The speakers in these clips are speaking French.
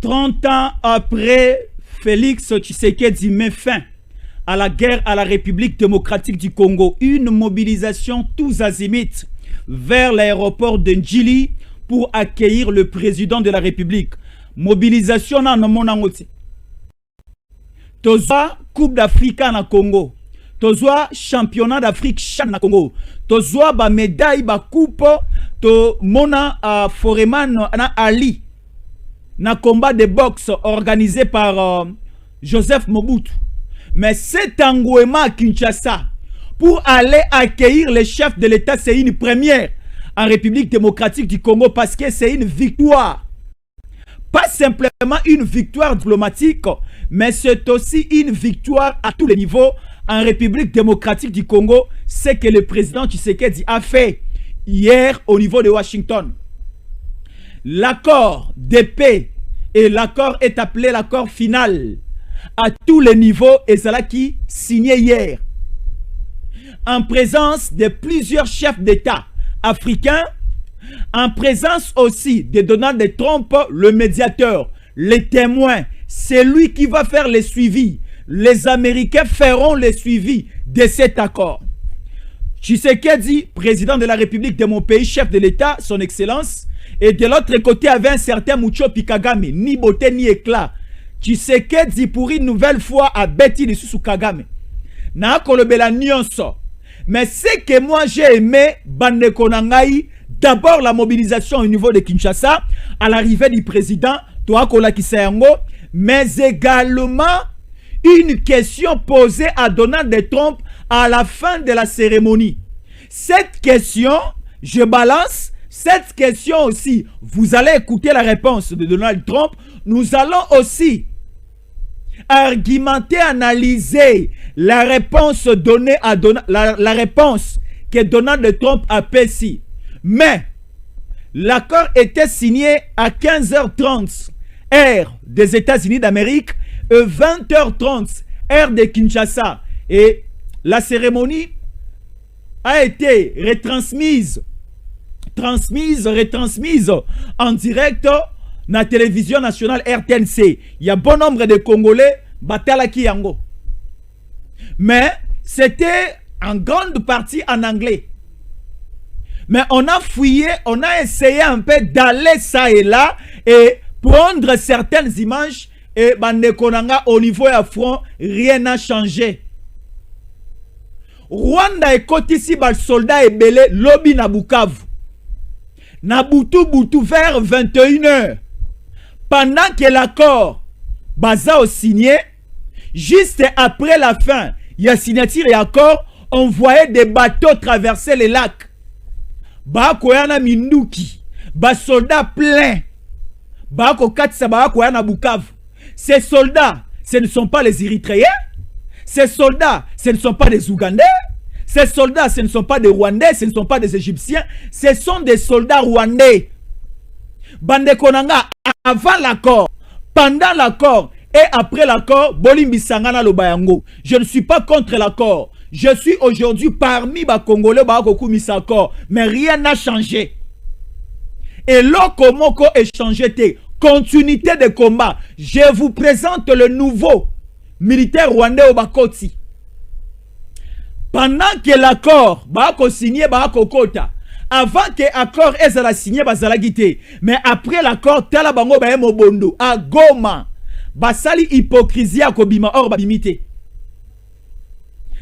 30 ans après, Félix Tshisekedi met fin à la guerre à la République démocratique du Congo. Une mobilisation tous azimuts vers l'aéroport de Njili pour accueillir le président de la République. Mobilisation na monangote. Tozwa Coupe d'Afrique na Congo. Tozwa Championnat d'Afrique na Congo. Tozwa ba médaille ba coupe to mona Foreman na Ali. Na combat de boxe organisé par Joseph Mobutu. Mais cet engouement à Kinshasa pour aller accueillir les chefs de l'État, c'est une première en République démocratique du Congo parce que c'est une victoire. Pas simplement une victoire diplomatique, mais c'est aussi une victoire à tous les niveaux en République démocratique du Congo. C'est que le président Tshisekedi a fait hier au niveau de Washington. L'accord de paix et l'accord est appelé l'accord final à tous les niveaux et c'est là qui signé hier en présence de plusieurs chefs d'État africains, en présence aussi de Donald Trump, le médiateur, les témoins. C'est lui qui va faire le suivi. Les Américains feront le suivi de cet accord. Tshisekedi, président de la République de mon pays, chef de l'État, son excellence, et de l'autre côté avait un certain Muchopi Kagame, ni beauté ni éclat. Tshisekedi pour une nouvelle fois à Betty Lisusu Kagame. Na kolobela nyonso. Mais ce que moi j'ai aimé, Bandeko Nangai, d'abord la mobilisation au niveau de Kinshasa, à l'arrivée du président, Toakola Kisayango, mais également une question posée à Donald Trump à la fin de la cérémonie. Cette question, je balance, cette question aussi, vous allez écouter la réponse de Donald Trump. Nous allons aussi argumenter, analyser la réponse donnée à la réponse que Donald Trump a ici. Mais l'accord était signé à 15h30 heure des États-Unis d'Amérique et 20h30 heure de Kinshasa. Et la cérémonie a été retransmise en direct na télévision nationale RTNC. Il y a bon nombre de Congolais batalaki yango. Mais c'était en grande partie en anglais. Mais on a fouillé, on a essayé un peu d'aller ça et là et prendre certaines images et Bandekonanga au niveau à front, rien n'a changé. Rwanda est côté ici, bal soldat et belé, lobby na Bukavu. Na Butu vers 21h. Pendant que l'accord Baza au signé, juste après la fin, il y a signature et accord, on voyait des bateaux traverser les lacs. Bakoyana Minduki, ba soldats pleins. Bako Katsa Bakoyana Bukavu. Ces soldats, ce ne sont pas les Érythréens. Ces soldats, ce ne sont pas des Ougandais. Ces soldats, ce ne sont pas des Rwandais, ce ne sont pas des Égyptiens. Ce sont des soldats rwandais. Bandekonanga, avant l'accord, pendant l'accord et après l'accord, Bolimbi Sangana Lobayango. Je ne suis pas contre l'accord. Je suis aujourd'hui parmi les Congolais qui mis cet accord. Mais rien n'a changé. Et l'Okomoko est changé. Continuité de combat. Je vous présente le nouveau militaire rwandais au Bakoti. Pendant que l'accord Bako signé Bako Kota, avant que l'accord est signé Bazalagité, mais après l'accord Talabango Baye Mobondo à Goma, Basali hypocrisie à Kobima or babimité.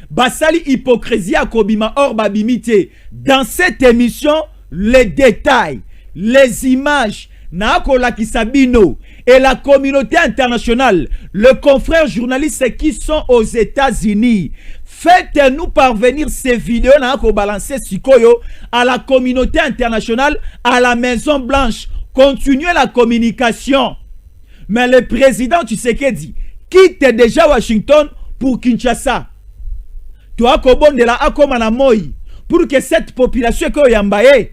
Basali hypocrisie à Kobima or babimité. Dans cette émission, les détails, les images, Nakola Kisabino et la communauté internationale, le confrère journaliste qui sont aux États-Unis, faites-nous parvenir ces vidéos balancer Sikoyo à la communauté internationale, à la Maison Blanche. Continuez la communication. Mais le président Tshisekedi quitte déjà Washington pour Kinshasa. Toi, Kobondela Akomana Moi, pour que cette population que Yambaye,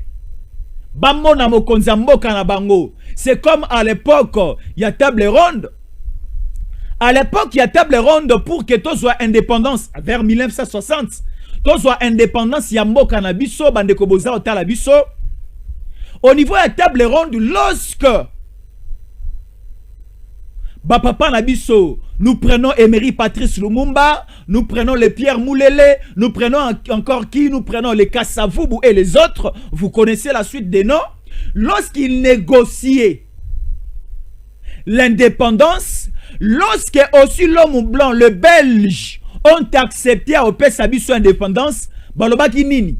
Bamona Mokonzambo Kanabango. C'est comme à l'époque, il y a table ronde. À l'époque, il y a table ronde pour que tu sois indépendance vers 1960. Tu sois indépendance, Yambo Kanabiso, Bandekoboza Otalabiso. Au niveau de la table ronde, lorsque Papa Nabiso, nous prenons Emery Patrice Lumumba, nous prenons les Pierre Moulele, nous prenons encore qui? Nous prenons les Kassavoubou et les autres. Vous connaissez la suite des noms. Lorsqu'ils négociaient l'indépendance, lorsque aussi l'homme blanc, le Belge, ont accepté à opérer sa indépendance, balobaki nini?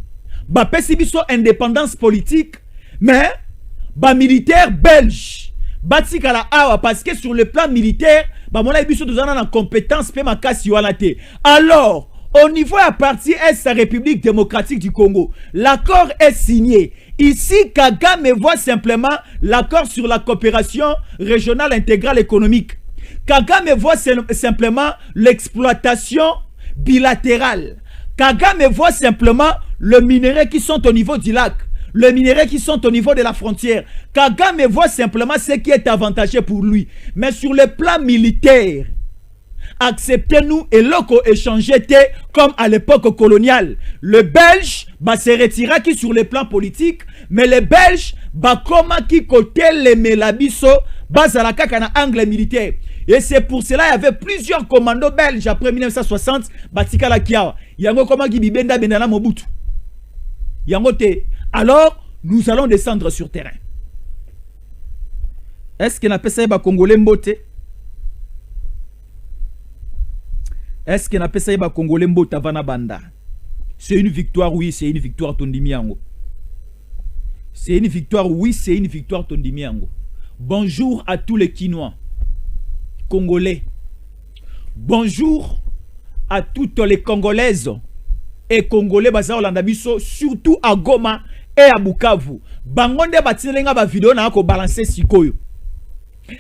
Pesi biso indépendance politique, mais militaire belge. Batikala awa parce que sur le plan militaire, mona biso tozana na compétence pe makasi wana te. Alors, au niveau à partir est la République démocratique du Congo, l'accord est signé. Ici, Kagame voit simplement l'accord sur la coopération régionale intégrale économique. Kagame voit simplement l'exploitation bilatérale. Kagame voit simplement le minerai qui sont au niveau du lac. Les minéraux qui sont au niveau de la frontière. Kagame voit simplement ce qui est avantageux pour lui. Mais sur le plan militaire, acceptez-nous et l'oko échanger comme à l'époque coloniale. Le Belge se retira qui sur le plan politique, mais les Belges comment qui côté les Melabiso à la angle militaire. Et c'est pour cela qu'il y avait plusieurs commandos belges après 1960. Batikala Kiawa. Yango comment qui bibenda benana Mobutu. Yango te. Alors, nous allons descendre sur terrain. Est-ce qu'il n'a pas ça Congolais mbote? Est-ce qu'il n'a pas ça Congolais mbote avant banda? C'est une victoire, oui, c'est une victoire Tondimiango. C'est une victoire, oui, c'est une victoire Tondimiango. Bonjour à tous les Quinois, Congolais. Bonjour à toutes les Congolaises et Congolais baza Olandabiso, surtout à Goma et à Bukavu. Bangonde batilenga ba vidéo na ko balancer sikoyo.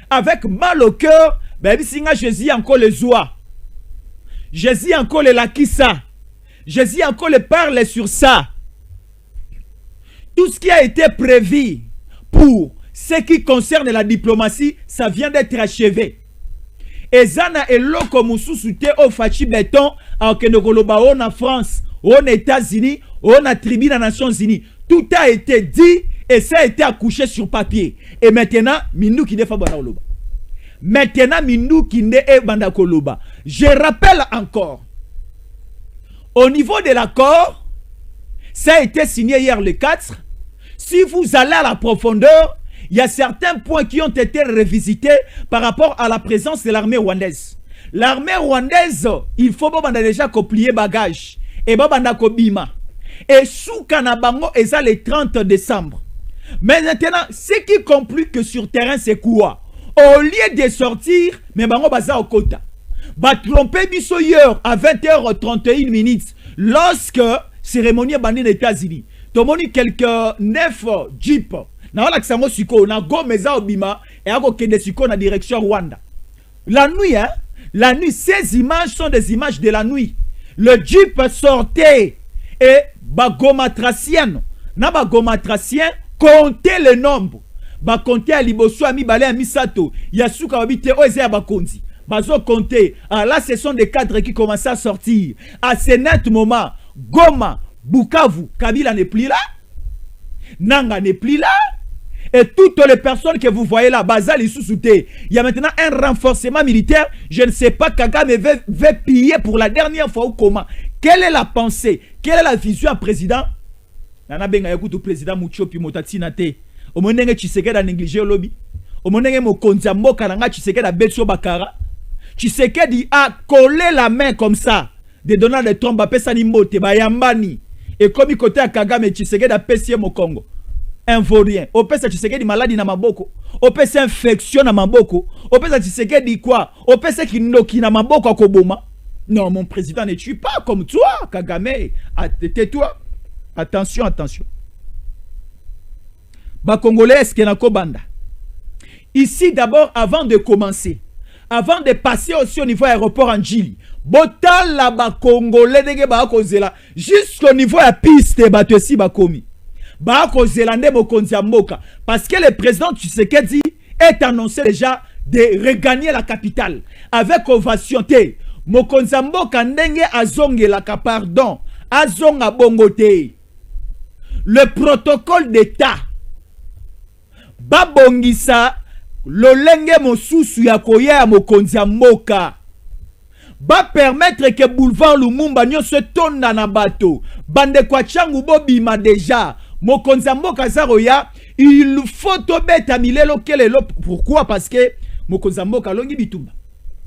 Avec mal au cœur, singa Jésus encore les joie. Jésus encore les lakissa. Jésus encore les parle sur ça. Tout ce qui a été prévu pour ce qui concerne la diplomatie, ça vient d'être achevé. Et zana eloko mususu te au fachi béton en Kenogoloba en France, aux États-Unis, aux tribune des Nations Unies. Tout a été dit et ça a été accouché sur papier. Et maintenant, Minou qui ne fait pas oloba. Maintenant, Minou qui ne est pas oloba. Je rappelle encore, au niveau de l'accord, ça a été signé hier le 4. Si vous allez à la profondeur, il y a certains points qui ont été revisités par rapport à la présence de l'armée rwandaise. L'armée rwandaise, il faut déjà plier bagage. Et bima. Et sous Kanabango, et ça le 30 décembre. Mais maintenant, ce qui complique que sur terrain, c'est quoi? Au lieu de sortir, mais bango baza au quota. Ba tromper biso hier à 20h31 minutes. Lorsque cérémonie bandine des États-Unis. Tomoni quelques 9 jeeps. Na wala kisango siko na go meza obima et ako kende siko na direction Rwanda. La nuit, hein? La nuit, ces images sont des images de la nuit. Le jeep sortait et bagomatracien. Na bagomatracien comptez le nombre. Ba compter à liboso ami balé à misato. Yasuka wabite oeze ya bakonzi. Bazo compter. Ah, là, ce sont des cadres qui commencent à sortir. À ce net moment, Goma, Bukavu, Kabila n'est plus là. Nanga n'est plus là. Et toutes les personnes que vous voyez là, Bazali sous-souté, il y a maintenant un renforcement militaire. Je ne sais pas, Kagame veut piller pour la dernière fois ou comment. Quelle est la pensée? Quelle est la vision à président? Nana benga yakutu président Muchopi Motatina te. Omonenge Tshisekedi a négligé le lobby. Omonenge Mokonzi ya mboka nanga Tshisekedi a betso bakara. Tshisekedi a collé la main comme ça de Donald Trump a pesa ni mbote bayambani. Et comme il côté à Kagame Tshisekedi a pesé au Congo. Un vaurien. Au pesa Tshisekedi maladie na maboko. Au pesa infection na maboko. Au pesa Tshisekedi quoi? Au pesa kinoki na maboko à Koboma. Non, mon président ne tue pas comme toi, Kagame. Tais-toi. Attention, attention. Ba Congolais, est-ce qu'il y a Kobanda? Ici, d'abord, avant de commencer, avant de passer aussi au niveau aéroport en Djili, botal la ba Congolais dege ba kozela jusqu'au niveau à piste bato si ba komi. Ba kozela nde mokonzi ya mboka parce que le président Tshisekedi est annoncé déjà de regagner la capitale avec ovation te. Mokonzi ya mboka ndenge azongelaka pardon, azonga bongo te. Le protocole d'état babongisa lolenge mosusu ya koya ya mokonzi ya mboka ba permettre que boulevard Lumumba nyonso tonda na bato bande kwa changu bobima déjà mokonzi ya mboka zaroya il faut tobeta milelo kelelo. Pourquoi? Parce que mokonzi ya mboka alongi bitumba,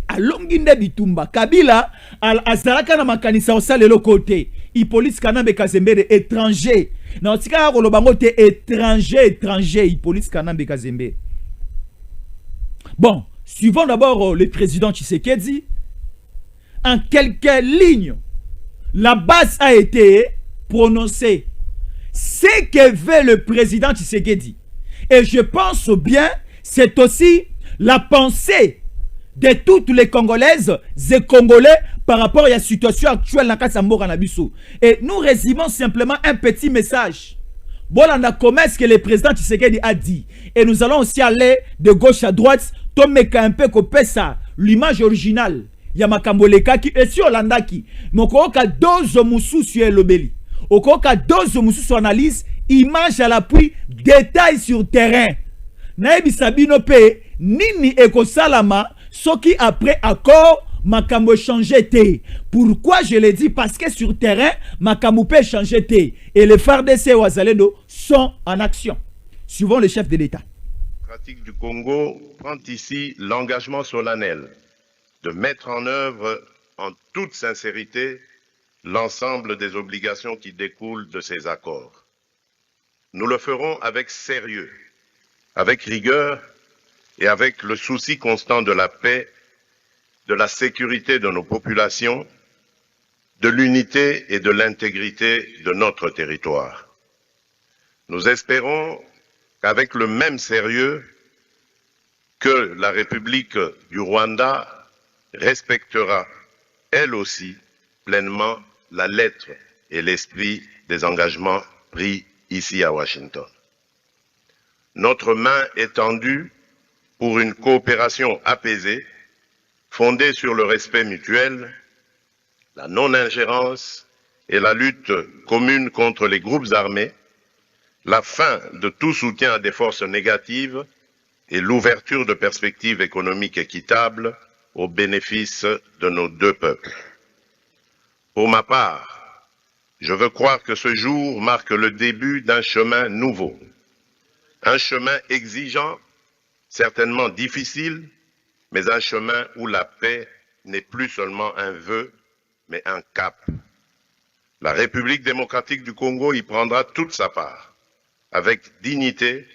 alongi nde bitumba. Kabila azalaka na makanisa osalelo kote Hippolyte Kanambe Kazembere étranger na otika kolobango te étranger Hippolyte Kanambe Kazembere. Bon, suivons d'abord le président Tshisekedi. En quelques lignes, la base a été prononcée. Ce que veut le président Tshisekedi. Et je pense bien, c'est aussi la pensée de toutes les Congolaises et Congolais par rapport à la situation actuelle dans Kassambo Nabiso. Et nous résumons simplement un petit message. Voilà comment est-ce que le président Tshisekedi a dit. Et nous allons aussi aller de gauche à droite. Tomeka un peu kopesa l'image originale. Yamakamboleka qui est sur l'andaki. Mokoka dose mususu elobeli. Okoka dose mususu analyse, image à l'appui, détail sur terrain. Naebi Sabino pe nini ekosalama soki après accord makambo changer te. Pourquoi je le dis? Parce que sur terrain makambo peut changer te. Et les FARDC ou Azalendo sont en action. Suivons le chef de l'État. Du Congo prend ici l'engagement solennel de mettre en œuvre en toute sincérité l'ensemble des obligations qui découlent de ces accords. Nous le ferons avec sérieux, avec rigueur et avec le souci constant de la paix, de la sécurité de nos populations, de l'unité et de l'intégrité de notre territoire. Nous espérons qu'avec le même sérieux que la République du Rwanda respectera, elle aussi, pleinement la lettre et l'esprit des engagements pris ici à Washington. Notre main est tendue pour une coopération apaisée, fondée sur le respect mutuel, la non-ingérence et la lutte commune contre les groupes armés, la fin de tout soutien à des forces négatives et l'ouverture de perspectives économiques équitables au bénéfice de nos deux peuples. Pour ma part, je veux croire que ce jour marque le début d'un chemin nouveau, un chemin exigeant, certainement difficile, mais un chemin où la paix n'est plus seulement un vœu, mais un cap. La République démocratique du Congo y prendra toute sa part, avec dignité,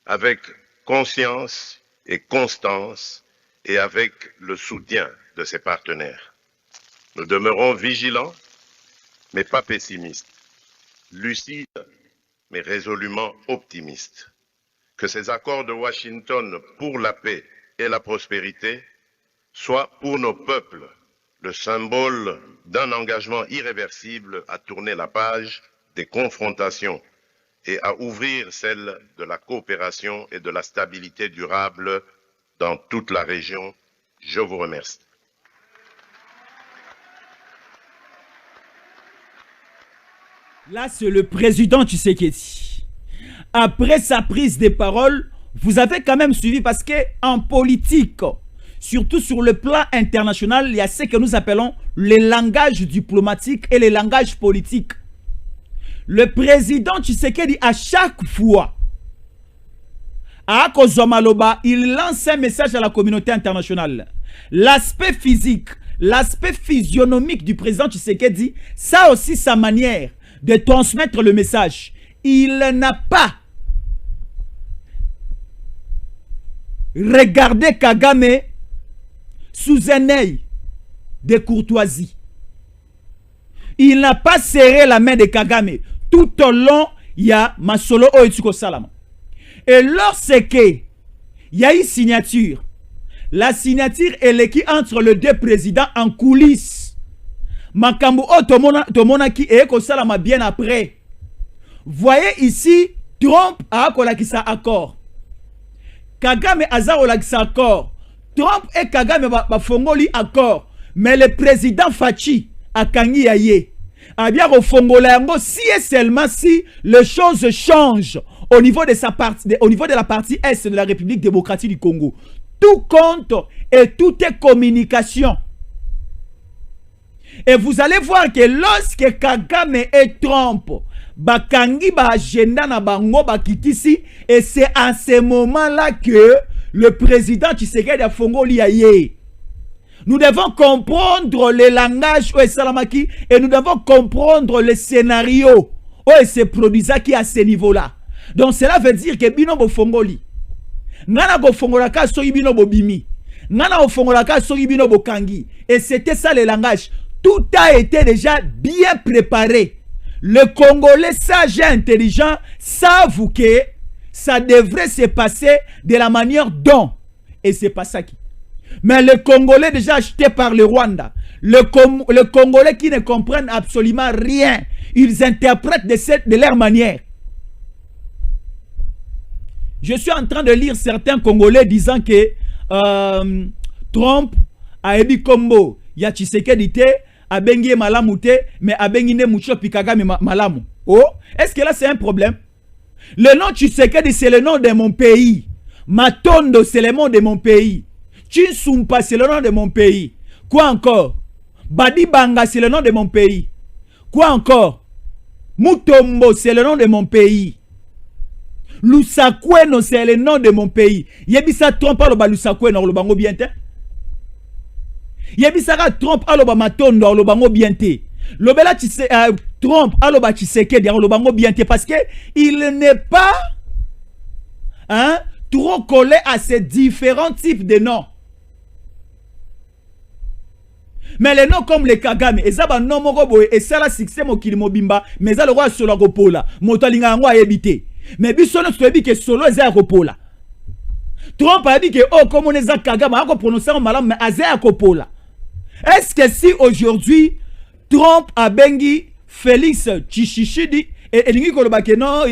avec conscience et constance, et avec le soutien de ses partenaires. Nous demeurons vigilants, mais pas pessimistes, lucides, mais résolument optimistes. Que ces accords de Washington pour la paix et la prospérité soient pour nos peuples le symbole d'un engagement irréversible à tourner la page des confrontations et à ouvrir celle de la coopération et de la stabilité durable dans toute la région. Je vous remercie. Là, c'est le président Tshisekedi. Après sa prise de parole, vous avez quand même suivi parce qu'en politique, surtout sur le plan international, il y a ce que nous appelons les langages diplomatiques et les langages politiques. Le président Tshisekedi, à chaque fois, à Kozomaloba, il lance un message à la communauté internationale. L'aspect physique, l'aspect physionomique du président Tshisekedi, ça aussi sa manière de transmettre le message. Il n'a pas regardé Kagame sous un œil de courtoisie. Il n'a pas serré la main de Kagame. Tout au long, il y a Masolo Oetsuko Salama. Et lorsque il y a une signature, la signature est l'équipe entre les deux présidents en coulisses. Makambu Otomona qui est Salama bien après. Voyez ici, Trump a kolakisa accord. Kagame a kolakisa accord. Trump et Kagame bafongoli accord. Mais le président Fachi a kangi yaye. A bien au Fongola yango si et seulement si les choses changent au niveau de la partie Est de la République démocratique du Congo. Tout compte et tout est communication. Et vous allez voir que lorsque Kagame et Trump bakangi ba agenda na bango bakitisi, et c'est à ce moment-là que le président Tshisekedi a fongoli aye. Nous devons comprendre le langage où est Salamaki et nous devons comprendre le scénario où est se produisa qui à ce niveau-là. Donc cela veut dire que bino bo fongoli. Ngana bo fongolaka soki bino bo bimi. Ngana bo fongolaka soki bino bo kangi. Et c'était ça le langage. Tout a été déjà bien préparé. Le Congolais sage et intelligent savent que ça devrait se passer de la manière dont. Et c'est pas ça qui. Mais le Congolais déjà acheté par le Rwanda, le Congolais qui ne comprennent absolument rien, ils interprètent de leur manière. Je suis en train de lire certains Congolais disant que Trump a ébi combo, ya Tshisekedi te, a bengi malamu te, mais a bengi ne mucho pikaga malamu. Oh, est-ce que là c'est un problème? Le nom Tshisekedi c'est le nom de mon pays. Matondo c'est le nom de mon pays. Chinsumpa c'est le nom de mon pays. Quoi encore? Badibanga c'est le nom de mon pays. Quoi encore? Mutombo c'est le nom de mon pays. Lusakweno c'est le nom de mon pays. Yebisa Trump aloba Lusakweno aloba ngo bien te. Yebisa Trump aloba Matondo aloba ngo bien te. Lobela Trump aloba Tshisekedi aloba ngo bien te parce que il n'est pas trop collé à ces différents types de noms. Mais les noms comme les Kagame, et ça va non morobo et ça la succès mo kili mobimba, mais ça le roi solo gopola, motalinga ngo ayebité. Mais bisono to ebi que solo eza gopola. Trump a dit que oh comme on est à Kagame, a ko prononcer en malam mais azea gopola. Est-ce que si aujourd'hui Trump a bengi Félix Tshisekedi et non,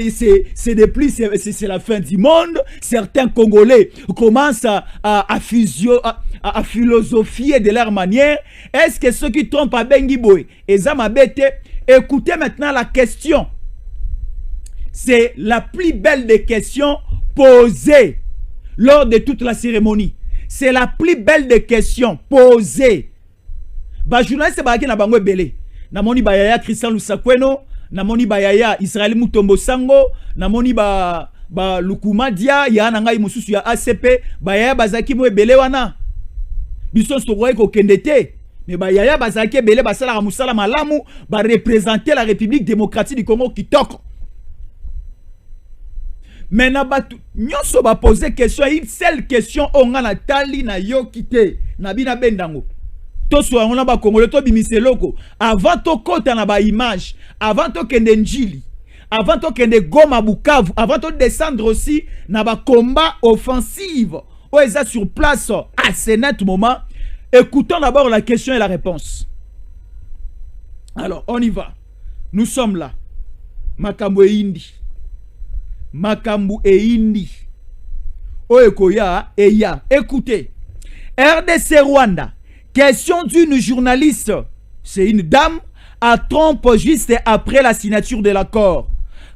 c'est de plus, c'est la fin du monde. Certains Congolais commencent à philosophier de leur manière. Est-ce que ceux qui trompent à Bengi Boy et Zamabete, écoutez maintenant la question. C'est la plus belle des questions posées lors de toute la cérémonie. C'est la plus belle des questions posées. Bah, journaliste, c'est na bango belé. Namoni bayaya Christian Lusakweno. Namoni bayaya Israël Mutombo Sango, namoni ba Lukumadia, ya nanga mususu ya ACP, bayaya bazaki mo ebele wana. Biso sokoi ko kendete, mais bayaya bazaki ebele basala musala malamu, ba représenter la République démocratique du Congo kitoko. Mais na batu nyoso ba poser question, une seule question onga na tali na yo kite, na bina bendango. Avant to kota na ba image, avant to kende njili, avant to kende Goma Bukavu, avant to descendre aussi na ba combat offensive ou eza sur place à ce net moment, écoutons d'abord la question et la réponse. Alors on y va. Nous sommes là. Makambu e indi. Makambu e indi. Oekoya e ya. Écoutez. RDC Rwanda. Question d'une journaliste, c'est une dame, à Trump juste après la signature de l'accord.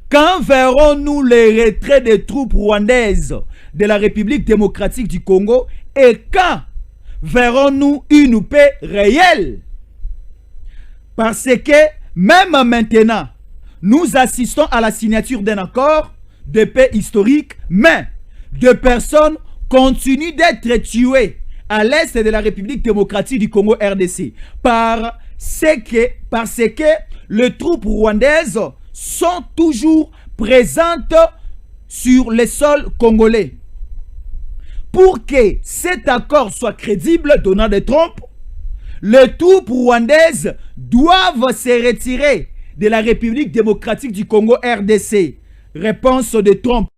Quand verrons-nous les retraits des troupes rwandaises de la République démocratique du Congo et quand verrons-nous une paix réelle? Parce que même maintenant, nous assistons à la signature d'un accord de paix historique, mais deux personnes continuent d'être tuées à l'est de la République démocratique du Congo RDC parce que les troupes rwandaises sont toujours présentes sur le sol congolais. Pour que cet accord soit crédible, Donald Trump, les troupes rwandaises doivent se retirer de la République démocratique du Congo RDC. Réponse de Trump.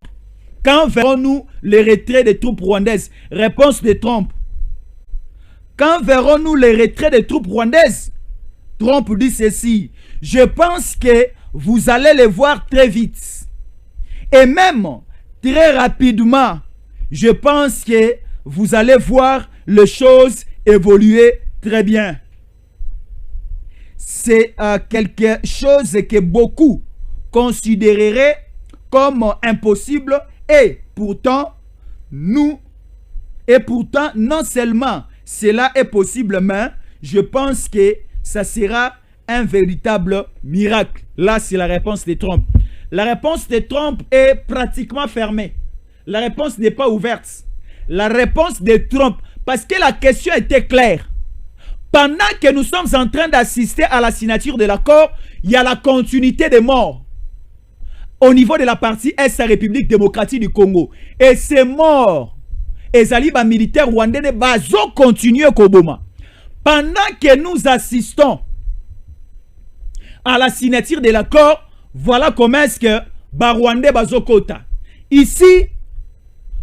Quand verrons-nous les retraits des troupes rwandaises? Réponse de Trump. Quand verrons-nous les retraits des troupes rwandaises? Trump dit ceci. Je pense que vous allez les voir très vite. Et même très rapidement, je pense que vous allez voir les choses évoluer très bien. C'est quelque chose que beaucoup considéreraient comme impossible et pourtant non seulement cela est possible, mais je pense que ça sera un véritable miracle. Là, c'est la réponse de Trump. La réponse de Trump est pratiquement fermée. La réponse n'est pas ouverte. La réponse de Trump, parce que la question était claire. Pendant que nous sommes en train d'assister à la signature de l'accord, il y a la continuité des morts au niveau de la partie Est, la République démocratique du Congo. Et ces morts, les alibas militaires rwandais vont continuer au Koboma. Pendant que nous assistons à la signature de l'accord, voilà comment est-ce que Rwandais bazokota. Ici,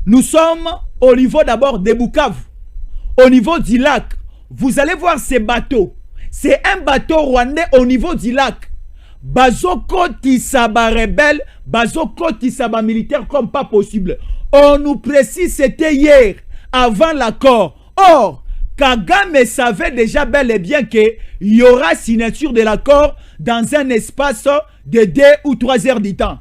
nous sommes au niveau d'abord de Bukavu, au niveau du lac. Vous allez voir ces bateaux. C'est un bateau rwandais au niveau du lac. Bazokoti saba rebelle, bazokoti saba militaire comme pas possible. On nous précise, c'était hier, avant l'accord. Or, Kagame savait déjà bel et bien qu'il y aura signature de l'accord dans un espace de 2 ou 3 heures du temps.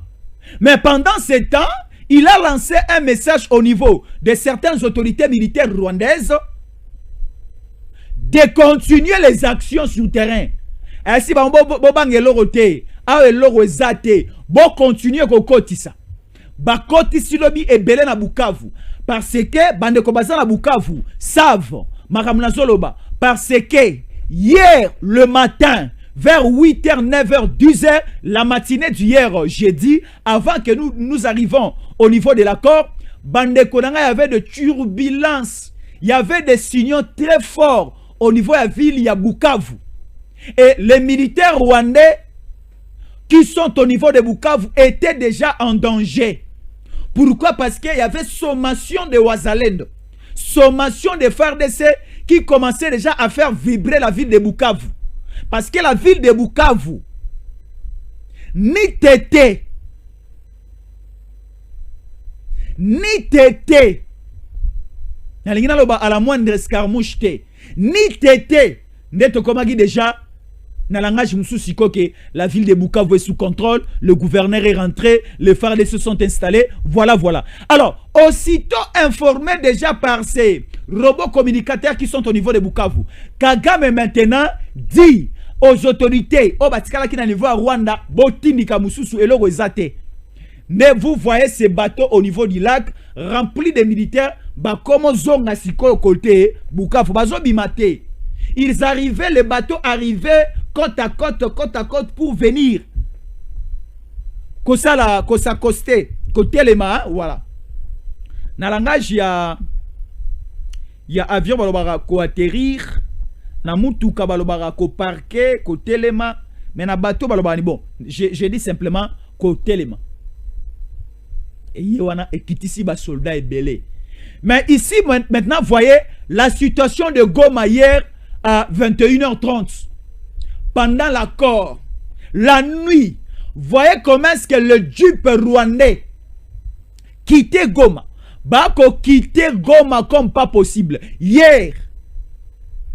Mais pendant ce temps, il a lancé un message au niveau de certaines autorités militaires rwandaises de continuer les actions sur terrain. Ainsi, bon continuer kokotisa. Ba kotisi lobi ebele na Bukavu parce que bande kobaza na Bukavu savent makamna zoloba parce que hier le matin vers 8h, 9h, 10h, la matinée d'hier jeudi, avant que nous arrivons au niveau de l'accord, bande konanga y avait de turbulences, il y avait des signaux très forts au niveau de la ville, il y a Bukavu. Et les militaires rwandais qui sont au niveau de Bukavu étaient déjà en danger. Pourquoi? Parce qu'il y avait sommation de Wazalendo, sommation de FARDC qui commençait déjà à faire vibrer la ville de Bukavu. Parce que la ville de Bukavu, ni tété, à la moindre escarmouche, ni tété, n'est comme déjà, dans le langage moussoussiko que la ville de Bukavu est sous contrôle, le gouverneur est rentré, les FARDC se sont installés, voilà. Alors, aussitôt informé déjà par ces robots communicateurs qui sont au niveau de Bukavu, Kagame maintenant dit aux autorités, au Batikala qui est au niveau à Rwanda, Botindika Moussoussou et Lorozate, mais vous voyez ces bateaux au niveau du lac remplis de militaires, comme Zonga Siko au côté Bukavu, Bazo Bimate. Ils arrivaient, les bateaux arrivaient côte à côte pour venir. Kosa costé, côté les mains, voilà. Dans le langage, il y a avion ko atterrir, na mutuka balobara ko parquer, côté les mains, mais na bateau balobara bon. Je dis simplement côté les mains. Et il y a ekitisi ba soldats et belé. Mais ici maintenant, voyez la situation de Goma hier à 21h30. Pendant l'accord, la nuit, voyez comment est-ce que le dupe rwandais quittait Goma. Bako quittait Goma comme pas possible. Hier,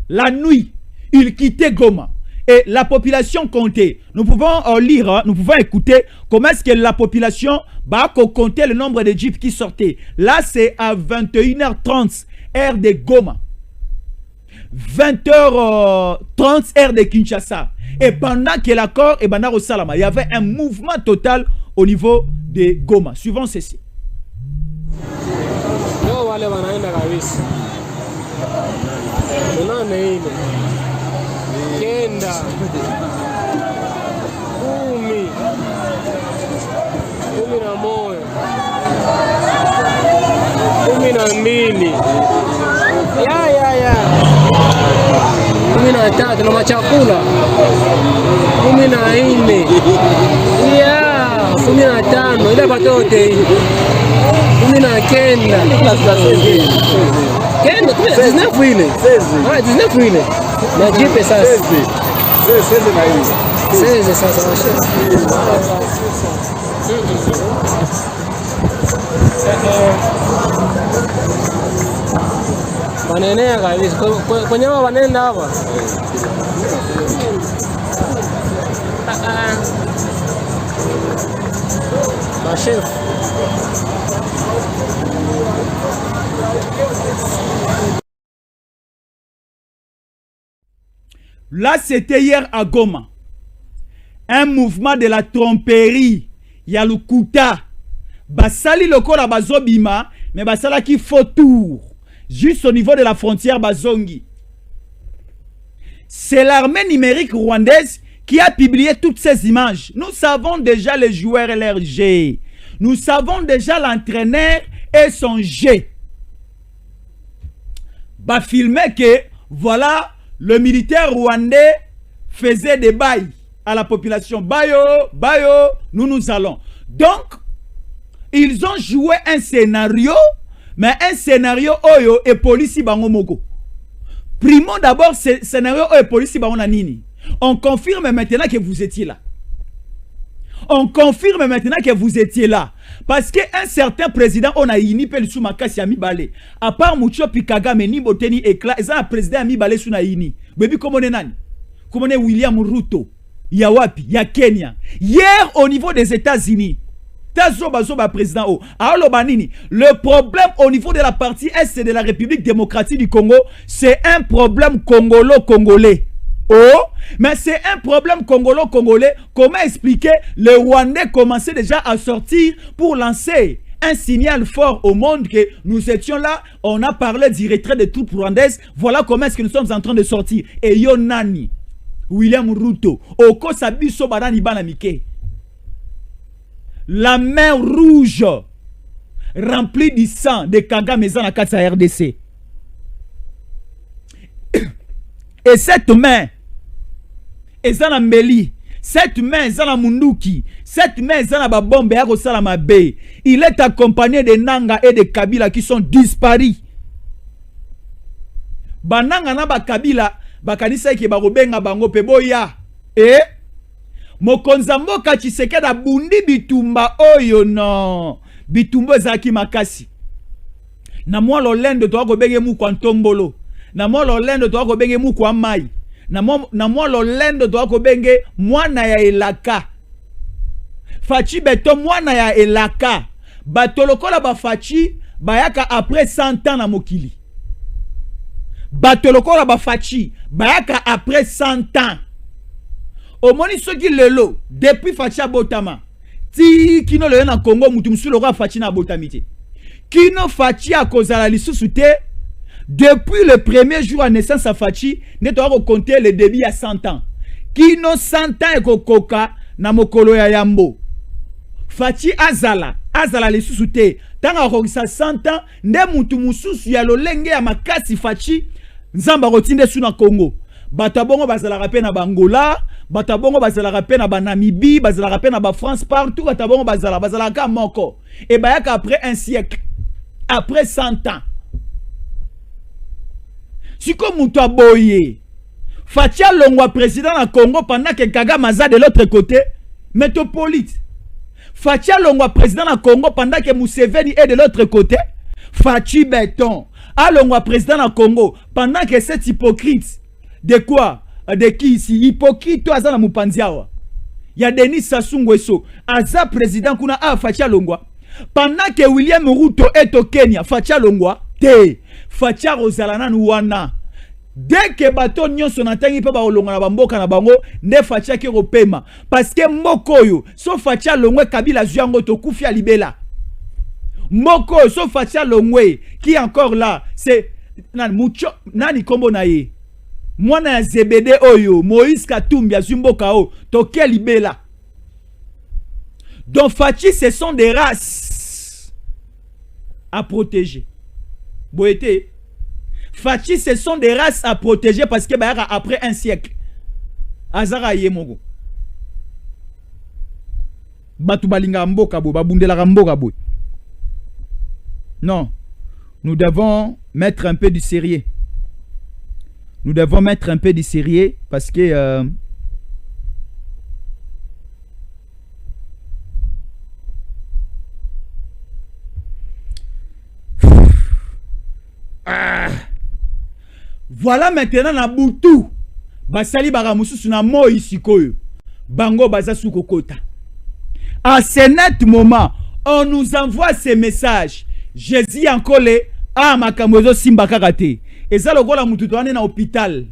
la nuit, il quittait Goma. Et la population comptait. Nous pouvons lire, nous pouvons écouter comment est-ce que la population Bako comptait le nombre de jeeps qui sortaient. Là, c'est à 21h30, heure de Goma. 20h30 heure de Kinshasa. Et pendant que l'accord est bandar au Salama, il y avait un mouvement total au niveau de Goma. Suivons ceci. Kumi na tatu na machakula 14 15 ile batote 19 ile 19 ile na jipe sasa 16 sasa wanenea kabisa kwenye wao wanaenda hapa Un chef. Là, c'était hier à Goma. Un mouvement de la tromperie. Yalukuta. Basali lokola bazobima, mais basala qui faut tour. Juste au niveau de la frontière Bazongi. C'est l'armée numérique rwandaise qui a publié toutes ces images. Nous savons déjà les joueurs et leur G. Nous savons déjà l'entraîneur et son G. Bah filmer que, voilà, le militaire rwandais faisait des bails à la population. Bayo, bayo, nous allons. Donc, ils ont joué un scénario, mais un scénario oyo et police bango moko. Primo d'abord, scénario oyo et police bango na nini. On confirme maintenant que vous étiez là. On confirme maintenant que vous étiez là. Parce qu'un certain président, on a ini pel sous makasi ami balé. À part Mucho Pikagame ni boteni éclat, et ça un président ami balé sous na ini. Baby comment est nani? Comment est William Ruto? Ya wapi? Ya Kenya. Hier au niveau des États-Unis. Président. Le problème au niveau de la partie Est de la République démocratique du Congo, c'est un problème congolo-congolais. Oh, mais c'est un problème congolo-congolais. Comment expliquer? Le Rwandais commençait déjà à sortir pour lancer un signal fort au monde que nous étions là. On a parlé du retrait de troupes rwandaises. Voilà comment est-ce que nous sommes en train de sortir. Et Yonani, William Ruto, Oko Sabiso Barani Banamike. La main rouge remplie du sang de Kagame dans la carte RDC. Et cette main est dans la Meli. Cette main est dans la Munduki. Cette main est dans la Babombe et Salama Bay. Il est accompagné de Nanga et de Kabila qui sont disparus. Bananga na ba Kabila bakanisa ke barobenga bango peboya. Et Mokonzambo Tshisekedi da bundi bitumba oyo no. Bitumbo zaki makasi. Na mwa lolendo to akobenge mu kwa ntombolo. Na mwa lolendo to akobenge mu kwa mai. Na mwa lolendo to akobenge mwana ya elaka. Fachi beto mwana ya elaka. Batolokola ba fachi bayaka après 100 ans na mokili. Batolokola ba fachi bayaka après 100 ans. Au moni soki lelo depuis fachi abotama ti kino le na Congo mutu musu loko fachi na botamite kino fachi a kozala lisusu te depuis le premier jour à naissance à fachi ne to compter le début à 100 ans kino 100 ans e kokoka na mokolo ya yambo fachi azala lisusu te tanga kokisa 100 ans nde mutu mususu ya lolenge ya makasi fachi nzamba rotinde su na Congo. Batabongo bazala rappel na Bangola, batabongo bazala rappel na Namibie, bazala rappel na France partout, batabongo bazala ka moko. Et bayaka après un siècle, après 100 ans. Si comme muto boye, Fatia Longwa président na Congo pendant que Kagame aza de l'autre côté, métropolite. Fatia Longwa président na Congo pendant que Museveni est de l'autre côté, Fachi Béton. Alongwa président na Congo pendant que cet hypocrite de quoi? De qui ici? Hypocrite, toi, Azana Mupanziawa. Il y a Denis Sassou Nguesso. Aza président kuna a Fatia Longwa. Pendant que William Ruto est au Kenya, Fatia Longwa, te. Fatia Rosalana Nouana. Dès que bateau nyon son entendu pas Olonga na bamboka na bango, ne Fatia ki repema. Parce que Mokoyo, so Fatia Longwe Kabila Zuango to Kufia Libela. Moko, so Fatia Longwe, qui est encore là, c'est Nani Kombo Naye. Mwana Zebede Oyo, Moïse Katumbi, Azumboka O, Toke Libela. Donc Fachi, ce sont des races à protéger. Boété. Fachi, ce sont des races à protéger parce que après un siècle. Azara Yemogo. Batubalinga Mboka Bo, Babundela Mboka Bo. Non. Nous devons mettre un peu du sérieux. Nous devons mettre un peu de sérieux parce que voilà maintenant na butu basali baramususu na moi sikoyo bango baza sukokota À ce net moment, on nous envoie ces messages. Jésus encore ah makamozo simba kakate. Et ça le gars la mututoane na hôpital.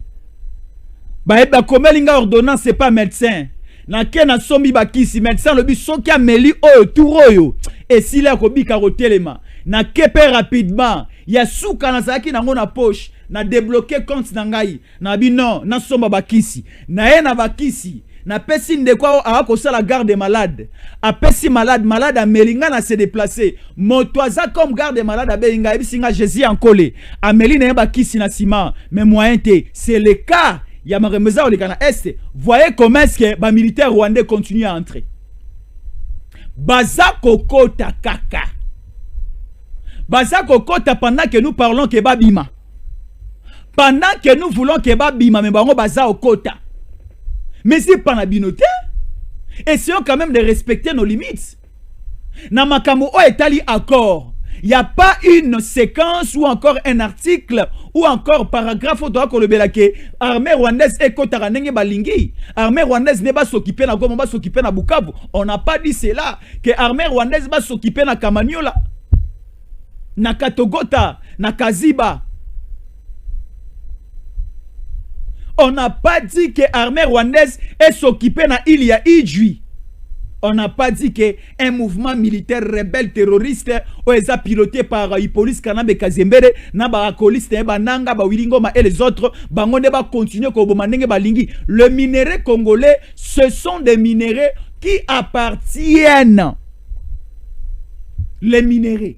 Ba komelinga ordonnance c'est pas médecin. Na kena sombi bakisi médecin le biso ki ameli oyo turoyo. Et si la ko bika rotelema. Na kepe rapidement. Ya souka na zaki na ngona poche. Na débloquer compte na ngai. Na bi non, na somba bakisi. Na ye na bakisi. Na pesi ndekwa ako sala garde malade. A pesi malade a melinga na se déplacer. Motoaza comme garde malade a belinga ebisinga Jésus en collé. A melina ba kisi na ciment. Mais moyen te, c'est le cas. Ya maremeza o le kana est. Voyez comment est-ce que ba militaire rwandais continue à entrer. Baza kokota kaka. Baza kokota pendant que nous parlons que babima. Pendant que nous voulons que babima mais bango baza okota. Mais c'est pas la binoté. Essayons quand même de respecter nos limites. Namakamo o etali accord. Il n'y a pas une séquence ou encore un article ou encore paragraphe au droit que le belake. Armée rwandaise est kotaranenge balingi. Armée rwandaise n'est pas s'occuper na Goma, pas s'occuper na Bukavu. On n'a pas dit cela. Que armée rwandaise va s'occuper na Kamanyola, na Katogota, na Kaziba. On n'a pas dit que l'armée rwandaise est s'occuper na Ilia Idjui. On n'a pas dit que un mouvement militaire rebelle terroriste est piloté par Hippolyte Kanabe Kazembere, na barakoliste bananga ba Wilingoma et les autres bangonde ba continuer ko bomandenge balingi. Le minerai congolais, ce sont des minéraux qui appartiennent. Les minéraux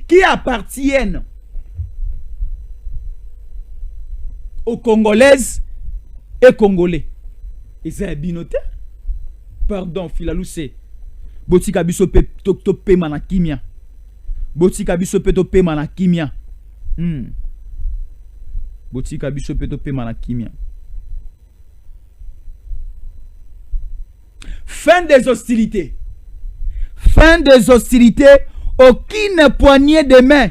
qui appartiennent aux Congolaises et Congolais. Et c'est binoté. Pardon, Filalousse. Botika biso pe to pe manakimia. Botika biso pe to pe manakimia. Botika biso pe to pe manakimia. Fin des hostilités. Fin des hostilités. Aucune poignée de main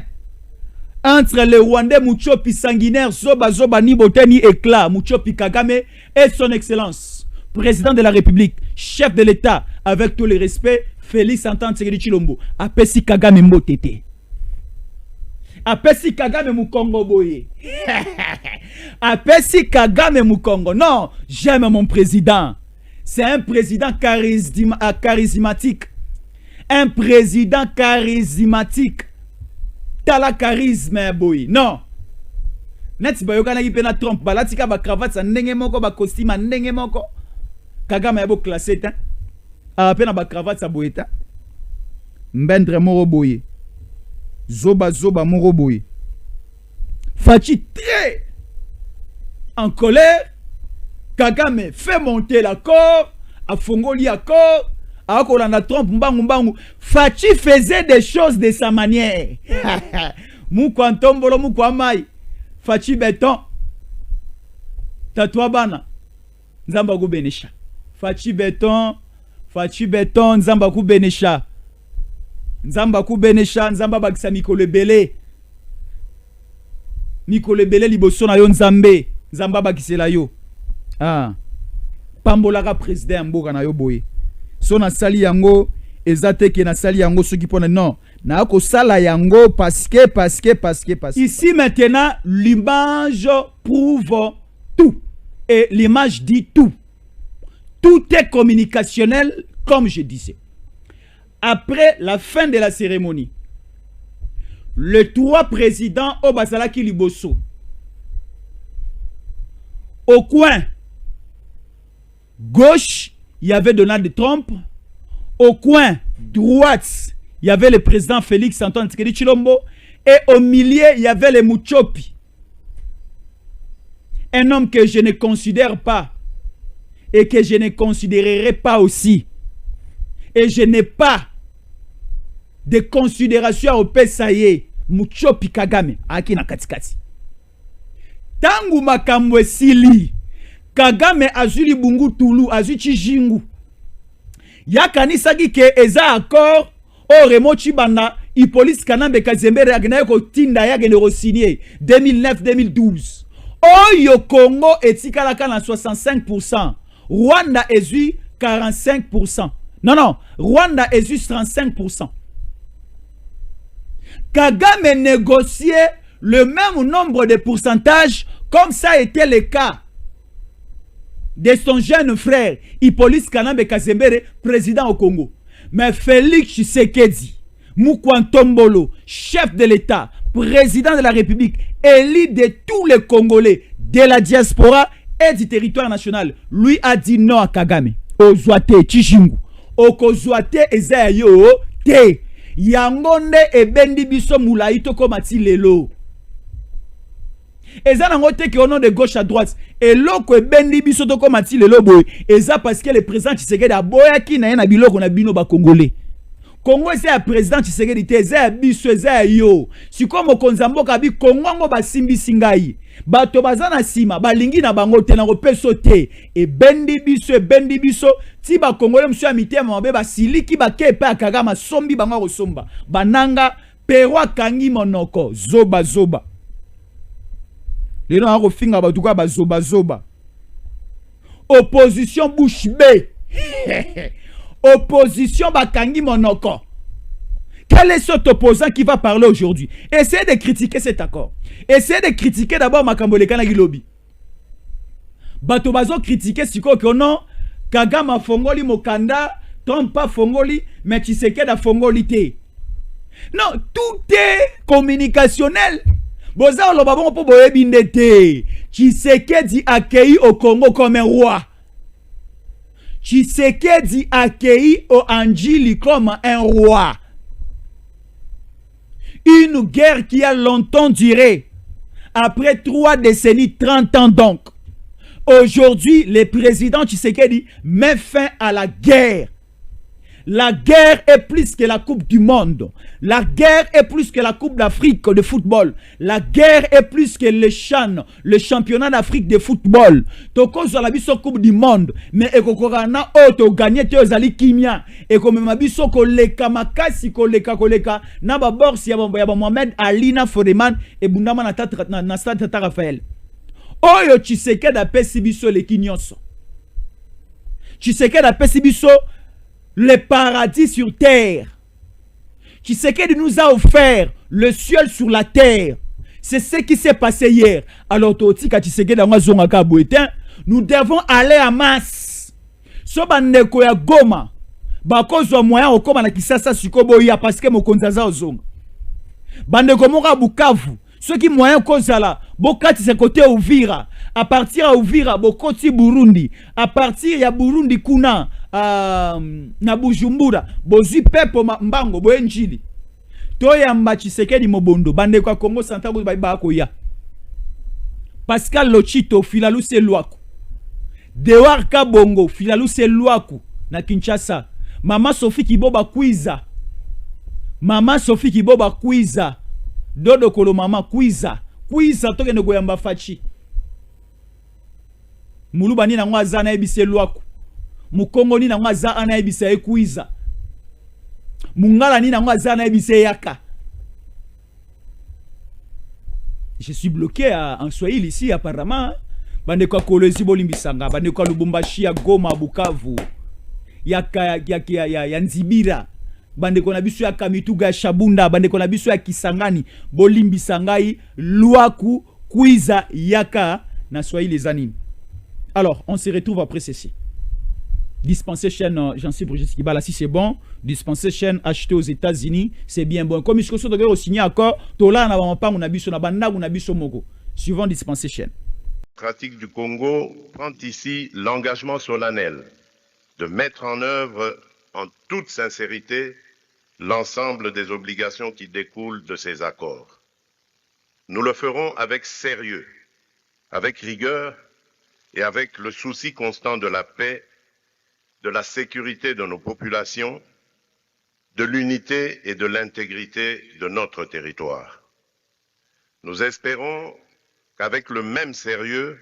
entre le Rwandais Muchopi sanguinaire Zoba ni bote ni éclat Muchopi Kagame et son excellence président de la République, chef de l'État, avec tout le respect, Félix Antoine Tshisekedi Tshilombo, apesi Kagame mbotete. Apesi Kagame Mukongo boye. Apesi Kagame Mukongo. Non, j'aime mon président. C'est un président charismatique. Un président charismatique. Tala charisme boy. Non. Neti bayoka na kipena Trump balatika ba cravate sa ndenge moko ba costume ndenge moko. Kagame yabo classé ta. Apena ba cravate sa boyeta. Mbendre moro boye. Zoba moro boye. Fachi très en colère. Kagame fait monter l'accord, a fongoli accord. Akolanda Trump mbangu. Fachi faisait des choses de sa manière. Mukwa ntombolo mukwa mai. Fachi beton. Tatwa bana. Nzamba ku benesha. Fachi beton nzamba ku benesha. Nzamba ku benesha, nzamba bakisa mikolo ebele. Mikolo ebele liboso na yo nzambe. Nzamba bakisela yo. Ah. Pambolaka président mboka na yo boye. So na sali yango ezate ke na sali yango soki pona non na ko sala yango parce que ici maintenant l'image prouve tout et l'image dit tout est communicationnel comme je disais. Après la fin de la cérémonie, le trois présidents au Bazalaki Liboso au coin gauche il y avait Donald Trump. Au coin droite, il y avait le président Félix Antoine Tshisekedi Tshilombo. Et au milieu, il y avait le Muchopi. Un homme que je ne considère pas. Et que je ne considérerai pas aussi. Et je n'ai pas de considération au Pesaye. Muchopi Kagame. Aki na katikati. Tangu makambo esili. Kagame azuli bungu tulu, azuli chijingu. Ya kanisa ke eza accord o remochi banda Hippolyte Kanabe Kazembere agnaye ko tinda ya gene signé 2009-2012. Oyo Congo etikala na 65%. Rwanda ezui 45%. Non, non, Rwanda est juste 35%. Kagame négociait le même nombre de pourcentages comme ça a été le cas de son jeune frère Hippolyte Kanambe Kazembere, président au Congo. Mais Félix Tshisekedi Mukwantombolo, chef de l'État, président de la République, élu de tous les Congolais, de la diaspora et du territoire national, lui a dit non à Kagame. Ozwate Chichingu, Okozwate Ezayo, te. Yangonde e bendi biso mulaito komati lelo. Eza nango te ke au nom de gauche à droite. Et loko e bendi biso to komati lelo boy. Eza parce que le président Tshisekedi a boyaki na yena biloko na bino ba Congolais. Congo eza ya président Tshisekedi te, eza ya biso, eza ya yo. Si comme konzamboka bi Congo ngo basimbisi ngai. Bato bazana sima, balingi na bango te na peso te. E bendi biso, ti ba Congolais mso ya mitema mabe basiliki ba kepe akagama sombi bango kosomba. Bananga perwa kangi monoko, zoba. Lelo na finga batuka ba zoba. Opposition bouche bée. Opposition bakangi monoko. Quel est cet opposant qui va parler aujourd'hui? Essayez de critiquer cet accord. Essayez de critiquer d'abord Makambo Kanagi Lobby. Bato bazo critiquer siko que non, Kagame fongoli mokanda, Trump pas fongoli, mais Tshisekedi a fongoli te. Non, tout est communicationnel. Boza lo babon po boye bindete. Tshisekedi accueilli au Congo comme un roi. Tshisekedi accueilli au Anjili comme un roi. Une guerre qui a longtemps duré. Après 3 décennies, 30 ans donc. Aujourd'hui, le président Tshisekedi met fin à la guerre. La guerre est plus que la Coupe du Monde. La guerre est plus que la Coupe d'Afrique de football. La guerre est plus que le CHAN, le championnat d'Afrique de football. Toko zalabiso Coupe du Monde. Mais ekokorana oto gagné te ozali kimia. Eko memabiso koleka makasi koleka. Na ba borsi ya Mohamed Ali na Foreman et bundama na stade Tata Raphaël. Oyo Tshisekedi apesi biso le kinyonso. Tshisekedi apesi biso le paradis sur terre. Tshisekedi nous a offert le ciel sur la terre. C'est ce qui s'est passé hier. Alors, nous devons aller à masse. Sobaneko ya Goma. Bakozo moyen okoma na Kisasa sikoboya parce que mokonzaza ozonga. Bandeko moka Bukavu. Ceux qui moyen kozala, bokati se côté Uvira. À partir à Uvira, bokoti Burundi. À partir ya Burundi kuna na Bujumbura, bozui pepo mbango boenjili. Toyamba Tshisekedi mobondo, bandeko ya Congo Central ba koya. Pascal Lochito Filalou Selwaku. Dewar Kabongo Filalou Selwaku na Kinshasa. Mama Sophie Kiboba Kwiza. Mama Sophie Kiboba Kwiza. Dodo Kolo mama Kwiza. Kwiza toke ne goyamba fachi. Muluba ni na ngwaza na ebise lwaku. Mukongo ni na ngwaza na ebise Kwiza. Mungala ni na ngwaza na ebise yaka. Je suis bloqué en Swahili ici apparemment. Bande kwa Kolwezi bolimbisanga, bande kwa Lubumbashi ya Goma Bukavu. Ya Nzibira. Bande kwa nabiso ya Kamituga Shabunda, bande kwa nabiso ya Kisangani bolimbisangai Lwaku Kwiza yaka na Swahili zanini. Alors, on se retrouve après ceci. Dispensation, j'en sais pour Jessica Bala, si c'est bon. Dispensation acheté aux États-Unis, c'est bien bon. Comme je suis au signer accord, Tola n'a pas mon abisso na banda ou nabisso mogo. Suivant dispensation. Pratique du Congo prend ici l'engagement solennel de mettre en œuvre en toute sincérité l'ensemble des obligations qui découlent de ces accords. Nous le ferons avec sérieux, avec rigueur et avec le souci constant de la paix, de la sécurité de nos populations, de l'unité et de l'intégrité de notre territoire. Nous espérons qu'avec le même sérieux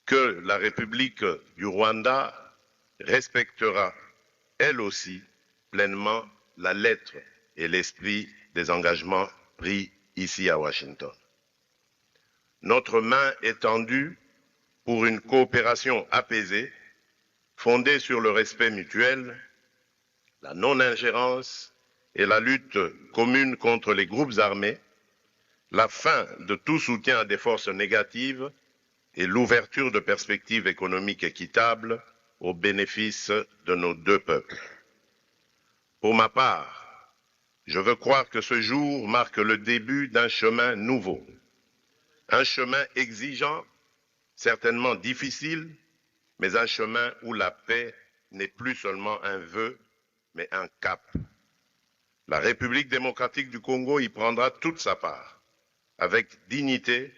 que la République du Rwanda respectera, elle aussi, pleinement la lettre et l'esprit des engagements pris ici à Washington. Notre main est tendue pour une coopération apaisée fondée sur le respect mutuel, la non-ingérence et la lutte commune contre les groupes armés, la fin de tout soutien à des forces négatives et l'ouverture de perspectives économiques équitables au bénéfice de nos deux peuples. Pour ma part, je veux croire que ce jour marque le début d'un chemin nouveau, un chemin exigeant, certainement difficile, mais un chemin où la paix n'est plus seulement un vœu, mais un cap. La République démocratique du Congo y prendra toute sa part, avec dignité,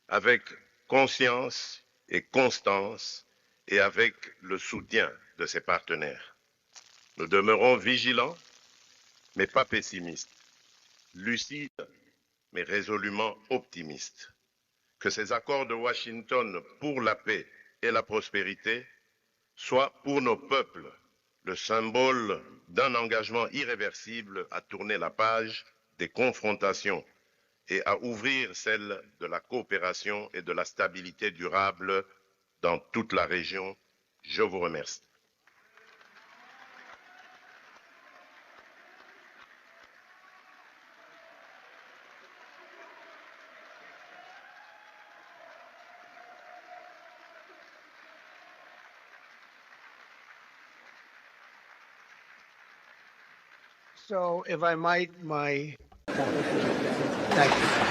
avec conscience et constance, et avec le soutien de ses partenaires. Nous demeurons vigilants, mais pas pessimistes, lucides, mais résolument optimistes. Que ces accords de Washington pour la paix et la prospérité soient pour nos peuples le symbole d'un engagement irréversible à tourner la page des confrontations et à ouvrir celle de la coopération et de la stabilité durable dans toute la région. Je vous remercie. So if I might, thank you.